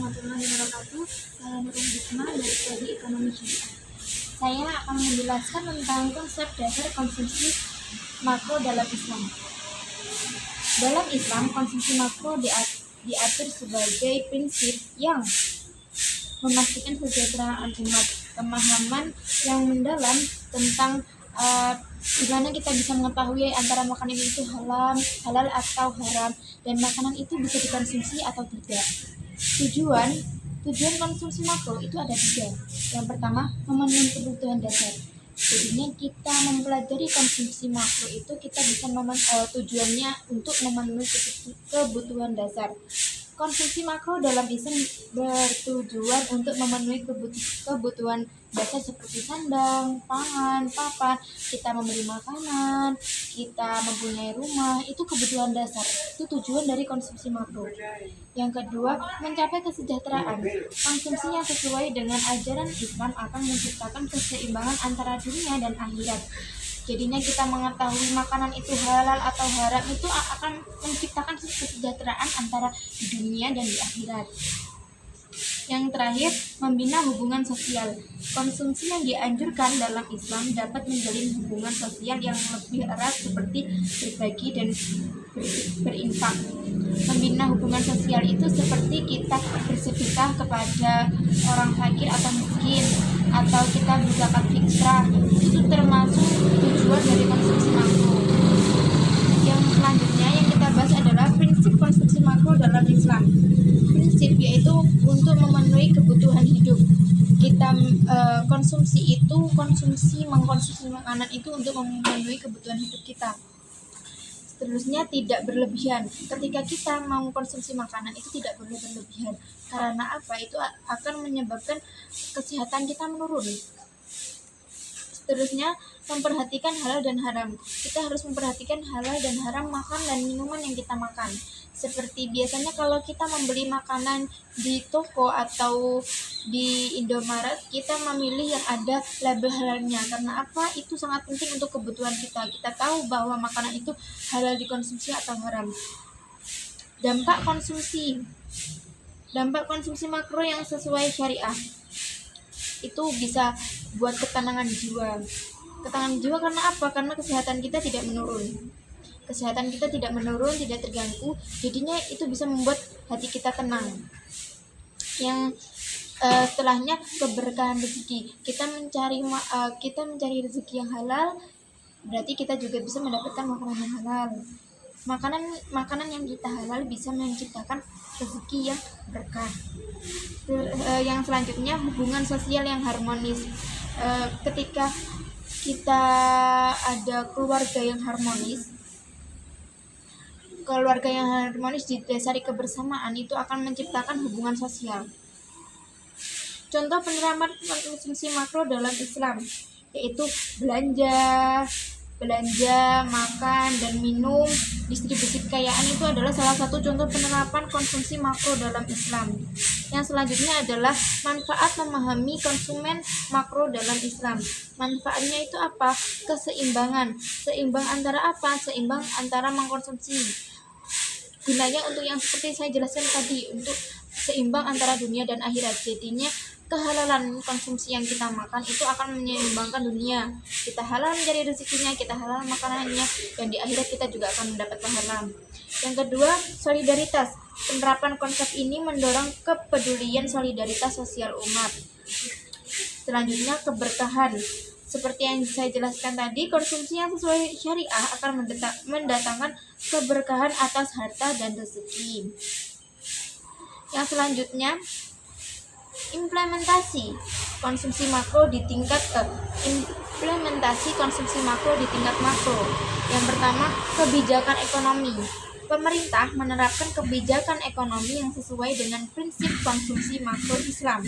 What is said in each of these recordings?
warahmatullahi wabarakatuh. Saya Nurul Hikmah dari Prodi Ekonomi Syariah. Saya akan menjelaskan tentang konsep dasar konsumsi makro dalam Islam. Dalam Islam, konsumsi makro diatur sebagai prinsip yang memastikan kesejahteraan umat. Pemahaman yang mendalam tentang gimana kita bisa mengetahui antara makanan itu halal atau haram, dan makanan itu bisa dikonsumsi atau tidak. Tujuan konsumsi makro itu ada 3. Yang pertama, memenuhi kebutuhan dasar. Jadinya kita mempelajari konsumsi makro itu kita bisa tujuannya untuk memenuhi kebutuhan dasar. Konsumsi makro dalam Islam bertujuan untuk memenuhi kebutuhan dasar seperti sandang, pangan, papan, kita membeli makanan, kita mempunyai rumah, itu kebutuhan dasar. Itu tujuan dari konsumsi makro. Yang kedua, mencapai kesejahteraan. Konsumsi yang sesuai dengan ajaran Islam akan menciptakan keseimbangan antara dunia dan akhirat. Jadinya kita mengetahui makanan itu halal atau haram itu akan menciptakan kesejahteraan antara di dunia dan di akhirat. Yang terakhir, membina hubungan sosial. Konsumsi yang dianjurkan dalam Islam dapat menjalin hubungan sosial yang lebih erat seperti berbagi dan berinfak. Membina hubungan sosial itu seperti kita bersedekah kepada orang fakir atau miskin, atau kita berzakat fitrah. Itu termasuk tujuan dari konsumsi makro. Yang selanjutnya yang kita bahas adalah prinsip konsumsi makro dalam Islam. Prinsip yaitu untuk memenuhi kebutuhan hidup. Kita mengkonsumsi makanan itu untuk memenuhi kebutuhan hidup kita. Seterusnya, tidak berlebihan. Ketika kita mau konsumsi makanan itu tidak boleh berlebihan. Karena apa? Itu akan menyebabkan kesehatan kita menurun. Seterusnya, memperhatikan halal dan haram. Kita harus memperhatikan halal dan haram makan dan minuman yang kita makan. Seperti biasanya kalau kita membeli makanan di toko atau di Indomaret, kita memilih yang ada label halalnya. Karena apa? Itu sangat penting untuk kebutuhan kita. Kita tahu bahwa makanan itu halal dikonsumsi atau haram. Dampak konsumsi makro yang sesuai syariah itu bisa buat ketenangan jiwa. Ketenangan jiwa karena apa? Karena kesehatan kita tidak menurun. Tidak terganggu, jadinya itu bisa membuat hati kita tenang. Yang setelahnya, keberkahan rezeki. Kita mencari rezeki yang halal, berarti kita juga bisa mendapatkan makanan yang halal. Makanan yang kita halal bisa menciptakan rezeki yang berkah. Yang selanjutnya, hubungan sosial yang harmonis. Ketika kita ada keluarga yang harmonis didasari kebersamaan, itu akan menciptakan hubungan sosial. Contoh penerapan konsumsi makro dalam Islam yaitu belanja, makan dan minum, distribusi kekayaan itu adalah salah satu contoh penerapan konsumsi makro dalam Islam. Yang selanjutnya adalah manfaat memahami konsumen makro dalam Islam. Manfaatnya itu apa? Keseimbangan. Seimbang antara apa? Seimbang antara mengkonsumsi. Gunanya untuk yang seperti saya jelaskan tadi, untuk seimbang antara dunia dan akhirat. Jadinya kehalalan konsumsi yang kita makan itu akan menyeimbangkan dunia. Kita halal mencari rezekinya, kita halal makanannya, dan di akhirat kita juga akan mendapat pahala. Yang kedua, solidaritas. Penerapan konsep ini mendorong kepedulian solidaritas sosial umat. Selanjutnya, keberkahan. Seperti yang saya jelaskan tadi, konsumsi yang sesuai syariah akan mendatangkan keberkahan atas harta dan rezeki. Yang selanjutnya, implementasi konsumsi makro di tingkat makro. Yang pertama, kebijakan ekonomi. Pemerintah menerapkan kebijakan ekonomi yang sesuai dengan prinsip konsumsi makro Islam.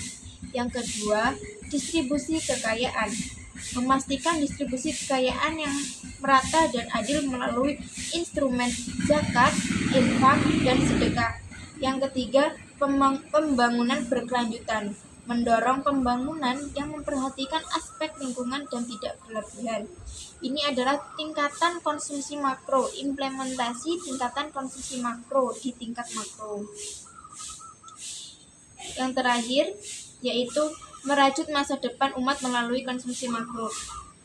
Yang kedua, distribusi kekayaan. Memastikan distribusi kekayaan yang merata dan adil melalui instrumen zakat, infak, dan sedekah. Yang ketiga, pembangunan berkelanjutan. Mendorong pembangunan yang memperhatikan aspek lingkungan dan tidak berlebihan. Ini adalah tingkatan konsumsi makro, implementasi tingkatan konsumsi makro di tingkat makro. Yang terakhir yaitu merajut masa depan umat melalui konsumsi makro.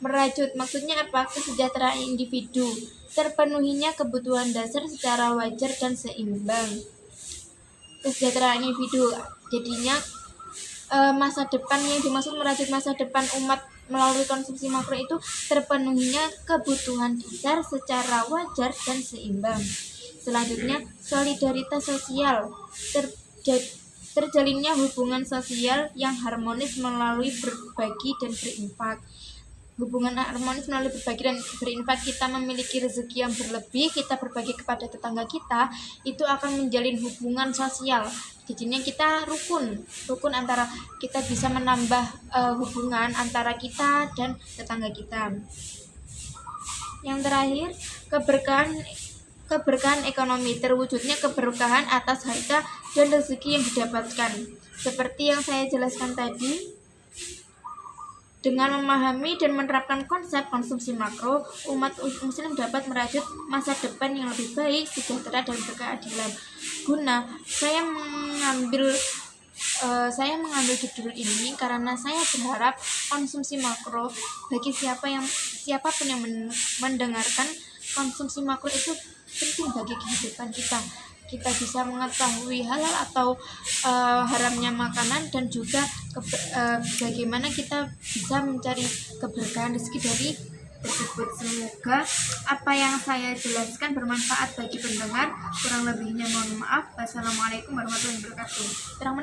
Merajut maksudnya apa? Kesejahteraan individu, terpenuhinya kebutuhan dasar secara wajar dan seimbang. Kesejahteraan individu, jadinya masa depan yang dimaksud merajut masa depan umat melalui konsumsi makro itu terpenuhinya kebutuhan dasar secara wajar dan seimbang. Selanjutnya, solidaritas sosial, terjalinnya hubungan sosial yang harmonis melalui berbagi dan berinfak. Hubungan harmonis melalui berbagi dan berinfak, kita memiliki rezeki yang berlebih, kita berbagi kepada tetangga kita, itu akan menjalin hubungan sosial. Jadinya kita rukun antara kita bisa menambah hubungan antara kita dan tetangga kita. Yang terakhir, keberkahan ekonomi, terwujudnya keberkahan atas harta dan rezeki yang didapatkan. Seperti yang saya jelaskan tadi, dengan memahami dan menerapkan konsep konsumsi makro, umat muslim dapat merajut masa depan yang lebih baik, sejahtera, dan berkeadilan. Saya mengambil judul ini karena saya berharap konsumsi makro bagi siapapun yang mendengarkan, konsumsi makro itu penting bagi kehidupan kita. Kita bisa mengetahui halal atau haramnya makanan, dan juga bagaimana kita bisa mencari keberkahan rezeki dari tersebut. Semoga apa yang saya jelaskan bermanfaat bagi pendengar. Kurang lebihnya mohon maaf. Wassalamualaikum warahmatullahi wabarakatuh.